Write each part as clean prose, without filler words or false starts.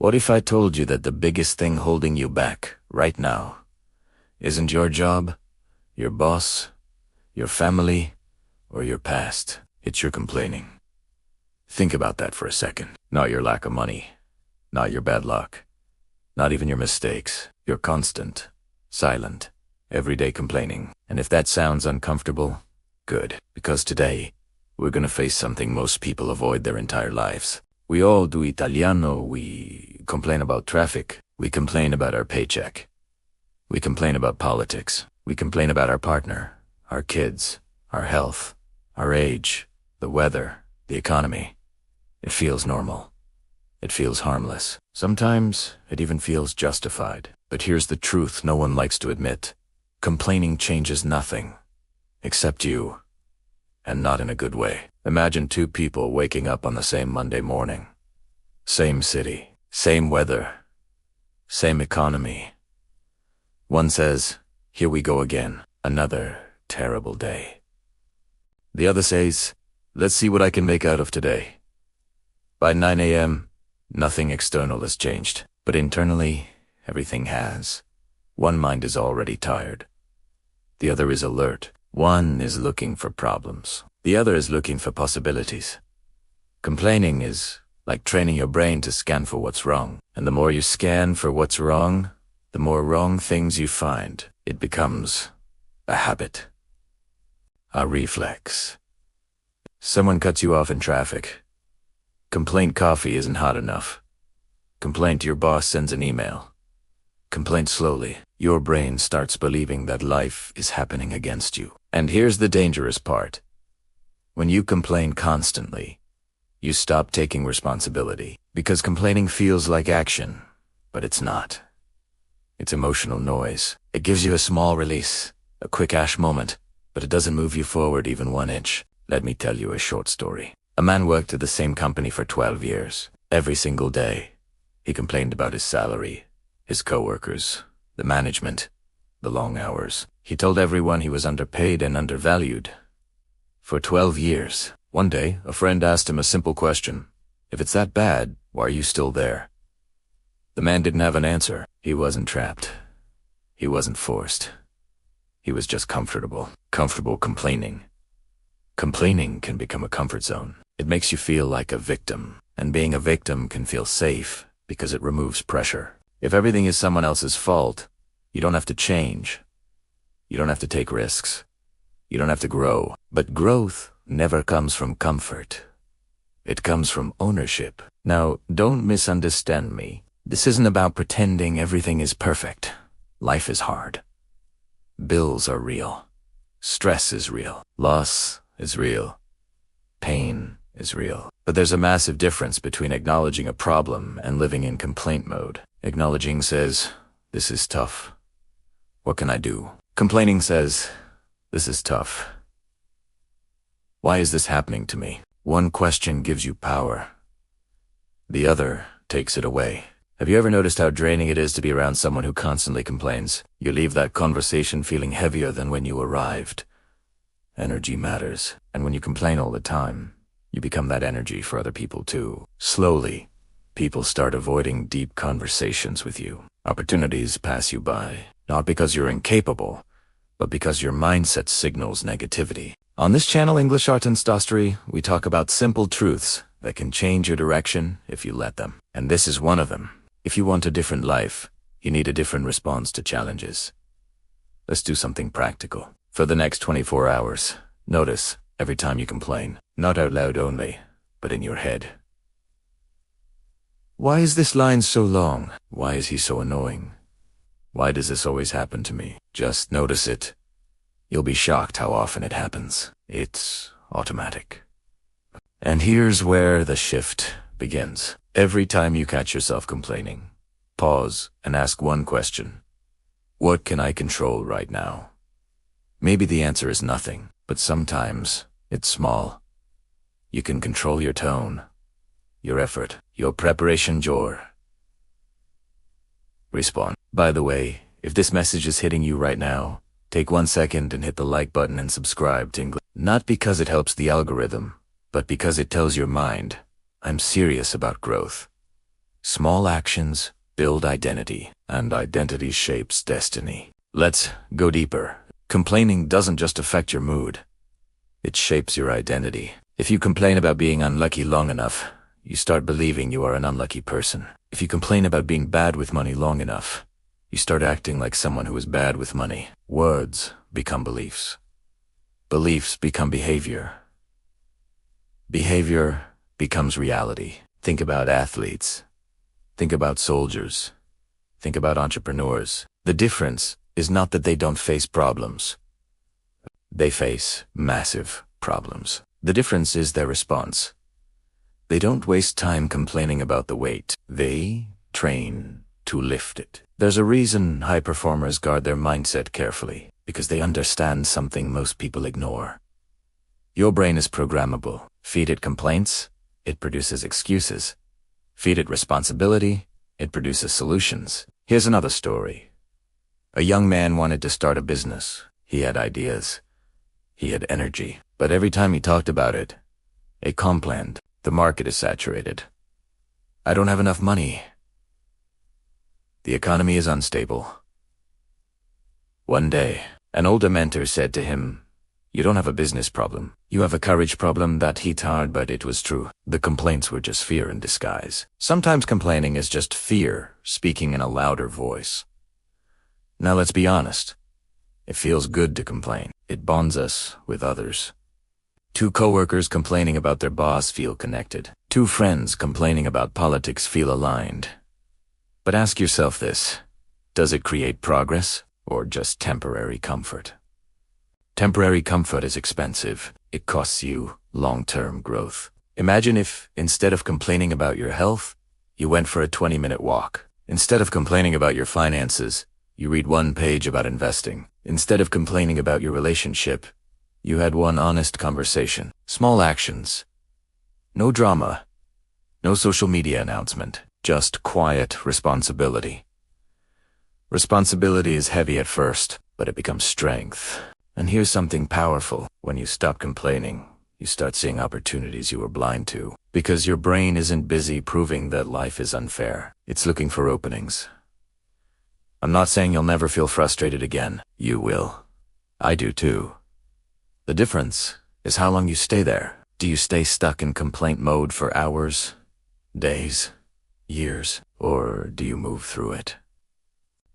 What if I told you that the biggest thing holding you back right now isn't your job, your boss, your family, or your past? It's your complaining. Think about that for a second. Not your lack of money, not your bad luck, not even your mistakes. Your constant, silent, everyday complaining. And if that sounds uncomfortable, good, because today we're gonna face something most people avoid their entire lives. We all do Italiano. We complain about traffic. We complain about our paycheck. We complain about politics. We complain about our partner, our kids, our health, our age, the weather, the economy. It feels normal. It feels harmless. Sometimes it even feels justified. But here's the truth no one likes to admit. Complaining changes nothing, except you, and not in a good way. Imagine two people waking up on the same Monday morning. Same city, same weather, same economy. One says, "Here we go again, another terrible day." The other says, "Let's see what I can make out of today." By 9 a.m., nothing external has changed, but internally, everything has. One mind is already tired. The other is alert. One is looking for problems. The other is looking for possibilities. Complaining is like training your brain to scan for what's wrong. And the more you scan for what's wrong, the more wrong things you find. It becomes a habit, a reflex. Someone cuts you off in traffic. Complaint coffee isn't hot enough. Complaint your boss sends an email. Complaint slowly. Your brain starts believing that life is happening against you. And here's the dangerous part. When you complain constantly, you stop taking responsibility. Because complaining feels like action, but it's not. It's emotional noise. It gives you a small release, a quick ash moment, but it doesn't move you forward even 1 inch. Let me tell you a short story. A man worked at the same company for 12 years. Every single day, he complained about his salary, his coworkers, the management, the long hours. He told everyone he was underpaid and undervalued. For 12 years. One day, a friend asked him a simple question. If it's that bad, why are you still there? The man didn't have an answer. He wasn't trapped. He wasn't forced. He was just comfortable. Comfortable complaining. Complaining can become a comfort zone. It makes you feel like a victim. And being a victim can feel safe because it removes pressure. If everything is someone else's fault, you don't have to change. You don't have to take risks. You don't have to grow. But growth never comes from comfort. It comes from ownership. Now, don't misunderstand me. This isn't about pretending everything is perfect. Life is hard. Bills are real. Stress is real. Loss is real. Pain is real. But there's a massive difference between acknowledging a problem and living in complaint mode. Acknowledging says, "This is tough. What can I do?" Complaining says, "This is tough. Why is this happening to me?" One question gives you power. The other takes it away. Have you ever noticed how draining it is to be around someone who constantly complains? You leave that conversation feeling heavier than when you arrived. Energy matters. And when you complain all the time, you become that energy for other people too. Slowly, people start avoiding deep conversations with you. Opportunities pass you by, not because you're incapable, but because your mindset signals negativity. On this channel, Englishshortandstories, we talk about simple truths that can change your direction if you let them. And this is one of them. If you want a different life, you need a different response to challenges. Let's do something practical. For the next 24 hours, notice every time you complain, not out loud only, but in your head. Why is this line so long? Why is he so annoying? Why does this always happen to me? Just notice it. You'll be shocked how often it happens. It's automatic. And here's where the shift begins. Every time you catch yourself complaining, pause and ask one question. What can I control right now? Maybe the answer is nothing, but sometimes it's small. You can control your tone, your effort, your preparation, your response. By the way, if this message is hitting you right now, take 1 second and hit the like button and subscribe to English. Not because it helps the algorithm, but because it tells your mind, I'm serious about growth. Small actions build identity, and identity shapes destiny. Let's go deeper. Complaining doesn't just affect your mood. It shapes your identity. If you complain about being unlucky long enough, you start believing you are an unlucky person. If you complain about being bad with money long enough, you start acting like someone who is bad with money. Words become beliefs. Beliefs become behavior. Behavior becomes reality. Think about athletes. Think about soldiers. Think about entrepreneurs. The difference is not that they don't face problems. They face massive problems. The difference is their response. They don't waste time complaining about the weight. They train to lift it. There's a reason high performers guard their mindset carefully, because they understand something most people ignore. Your brain is programmable. Feed it complaints, it produces excuses. Feed it responsibility, it produces solutions. Here's another story. A young man wanted to start a business. He had ideas. He had energy. But every time he talked about it, a complained. The market is saturated. I don't have enough money. The economy is unstable. One day, an older mentor said to him, "You don't have a business problem. You have a courage problem." That hit hard, but it was true. The complaints were just fear in disguise. Sometimes complaining is just fear speaking in a louder voice. Now let's be honest. It feels good to complain. It bonds us with others. Two coworkers complaining about their boss feel connected. Two friends complaining about politics feel aligned. But ask yourself this: does it create progress or just temporary comfort? Temporary comfort is expensive. It costs you long-term growth. Imagine if, instead of complaining about your health, you went for a 20-minute walk. Instead of complaining about your finances, you read one page about investing. Instead of complaining about your relationship, you had one honest conversation. Small actions. No drama. No social media announcement. Just quiet responsibility. Responsibility is heavy at first, but it becomes strength. And here's something powerful. When you stop complaining, you start seeing opportunities you were blind to. Because your brain isn't busy proving that life is unfair. It's looking for openings. I'm not saying you'll never feel frustrated again. You will. I do too. The difference is how long you stay there. Do you stay stuck in complaint mode for hours, days, years, or do you move through it?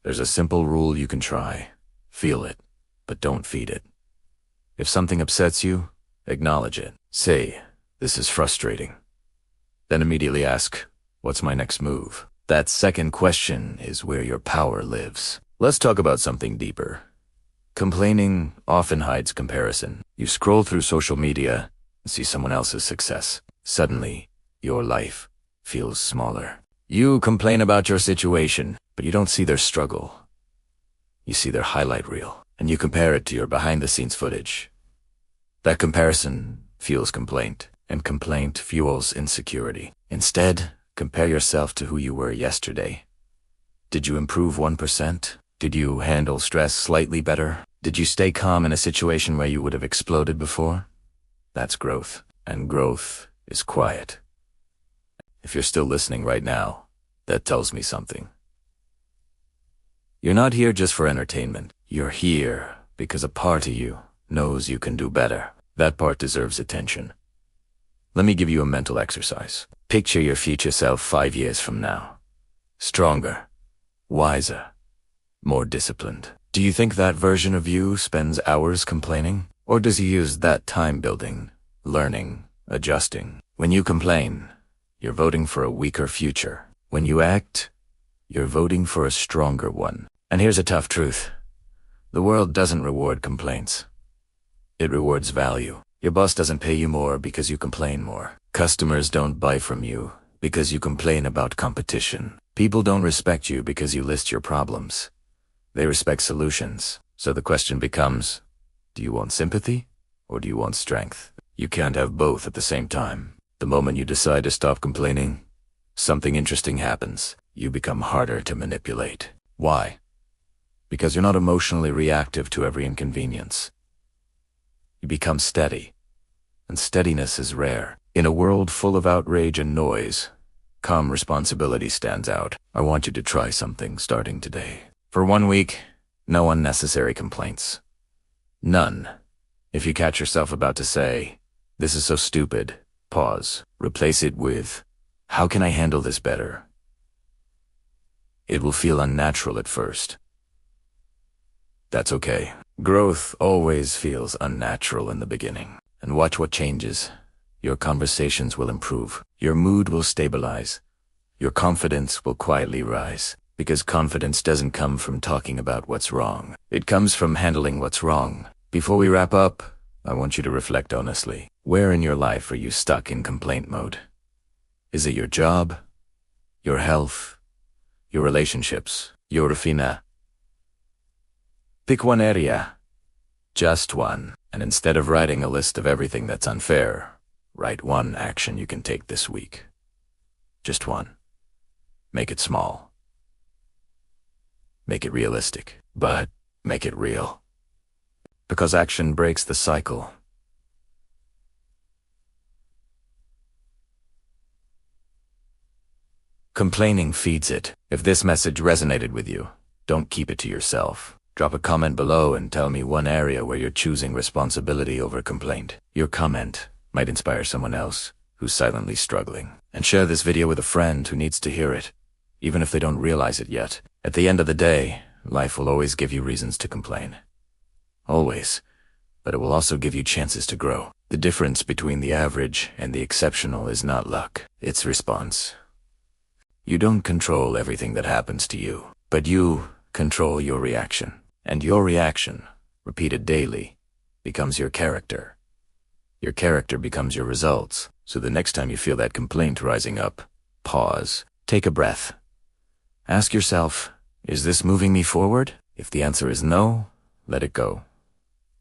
There's a simple rule you can try. Feel it, but don't feed it. If something upsets you, acknowledge it. Say, "This is frustrating." Then immediately ask, "What's my next move?" That second question is where your power lives. Let's talk about something deeper. Complaining often hides comparison. You scroll through social media and see someone else's success. Suddenly, your life feels smaller. You complain about your situation, but you don't see their struggle. You see their highlight reel, and you compare it to your behind-the-scenes footage. That comparison fuels complaint, and complaint fuels insecurity. Instead, compare yourself to who you were yesterday. Did you improve 1%? Did you handle stress slightly better? Did you stay calm in a situation where you would have exploded before? That's growth, and growth is quiet. If you're still listening right now, that tells me something. You're not here just for entertainment. You're here because a part of you knows you can do better. That part deserves attention. Let me give you a mental exercise. Picture your future self 5 years from now. Stronger, wiser, more disciplined. Do you think that version of you spends hours complaining? Or does he use that time building, learning, adjusting? When you complain, you're voting for a weaker future. When you act, you're voting for a stronger one. And here's a tough truth. The world doesn't reward complaints. It rewards value. Your boss doesn't pay you more because you complain more. Customers don't buy from you because you complain about competition. People don't respect you because you list your problems. They respect solutions. So the question becomes, do you want sympathy or do you want strength? You can't have both at the same time. The moment you decide to stop complaining, something interesting happens. You become harder to manipulate. Why? Because you're not emotionally reactive to every inconvenience. You become steady, and steadiness is rare. In a world full of outrage and noise, Calm responsibility stands out. I want you to try something starting today. For 1 week, no unnecessary complaints. None. If you catch yourself about to say, "This is so stupid," pause. Replace it with, "How can I handle this better?" It will feel unnatural at first. That's okay. Growth always feels unnatural in the beginning. And watch what changes. Your conversations will improve. Your mood will stabilize. Your confidence will quietly rise. Because confidence doesn't come from talking about what's wrong. It comes from handling what's wrong. Before we wrap up, I want you to reflect honestly. Where in your life are you stuck in complaint mode? Is it your job? Your health? Your relationships? Your rufina? Pick one area. Just one. And instead of writing a list of everything that's unfair, write one action you can take this week. Just one. Make it small. Make it realistic, but make it real. Because action breaks the cycle. Complaining feeds it. If this message resonated with you, don't keep it to yourself. Drop a comment below and tell me one area where you're choosing responsibility over complaint. Your comment might inspire someone else who's silently struggling. And share this video with a friend who needs to hear it, even if they don't realize it yet. At the end of the day, life will always give you reasons to complain. Always. But it will also give you chances to grow. The difference between the average and the exceptional is not luck, it's response. You don't control everything that happens to you, but you control your reaction. And your reaction, repeated daily, becomes your character. Your character becomes your results. So the next time you feel that complaint rising up, pause, take a breath. Ask yourself, is this moving me forward? If the answer is no, let it go.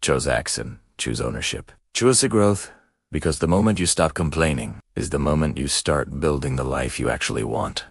Choose action, choose ownership. Choose the growth, because the moment you stop complaining is the moment you start building the life you actually want.